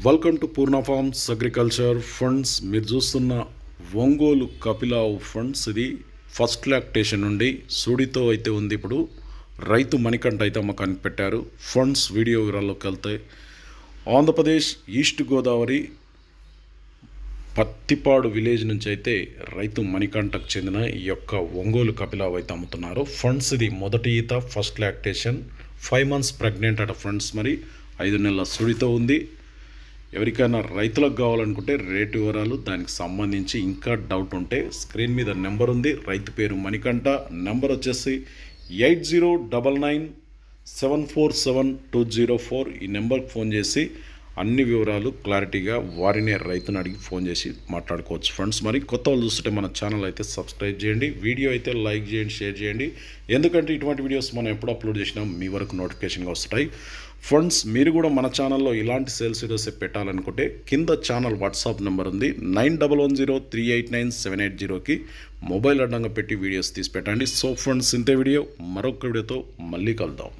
Welcome to Purna forms agriculture funds. మీరు చూస్తున్న Ongole కపిలావు funds. ఇది ఫస్ట్ లాక్టేషన్ నుండి సూడితో అయితే ఉంది. ఇప్పుడు రైతు మణికంఠ అయితే అమ్మకానికి పెట్టారు. ఫండ్స్ వీడియో వివరాల్లోకి వెళ్తే ఆంధ్రప్రదేశ్ ఈస్ట్ గోదావరి పత్తిపాడు విలేజ్ నుంచి అయితే రైతు మణికంఠకు చెందిన ఈ యొక్క ఒంగోలు కపిలావు అయితే అమ్ముతున్నారు. ఫండ్స్ ఇది మొదటి ఈత, ఫస్ట్ లాక్టేషన్, 5 months ప్రెగ్నెంట్ అట ఫ్రెండ్స్. మరి 5 నెలల సుడితో ఉంది. ఎవరికైనా రైతులకు కావాలనుకుంటే రేటు వివరాలు, దానికి సంబంధించి ఇంకా డౌట్ ఉంటే స్క్రీన్ మీద నెంబర్ ఉంది. రైతు పేరు మణికంఠ, నెంబర్ వచ్చేసి 8099747204. ఈ నెంబర్కి ఫోన్ చేసి అన్ని వివరాలు క్లారిటీగా వారినే రైతుని అడిగి ఫోన్ చేసి మాట్లాడుకోవచ్చు ఫ్రెండ్స్. మరి కొత్త వాళ్ళు చూస్తుంటే మన ఛానల్ అయితే సబ్స్క్రైబ్ చేయండి, వీడియో అయితే లైక్ చేయండి, షేర్ చేయండి. ఎందుకంటే ఇటువంటి వీడియోస్ మనం ఎప్పుడు అప్లోడ్ చేసినా మీ వరకు నోటిఫికేషన్గా వస్తాయి ఫ్రెండ్స్. మీరు కూడా మన ఛానల్లో ఇలాంటి సేల్స్ వీడియోస్ పెట్టాలనుకుంటే కింద ఛానల్ వాట్సాప్ నెంబర్ ఉంది, 9110389780కి మొబైల్ అడ్డంగా పెట్టి వీడియోస్ తీసి పెట్టండి. సో ఫ్రెండ్స్, ఇంతే వీడియో, మరొక వీడియోతో మళ్ళీ కలుద్దాం.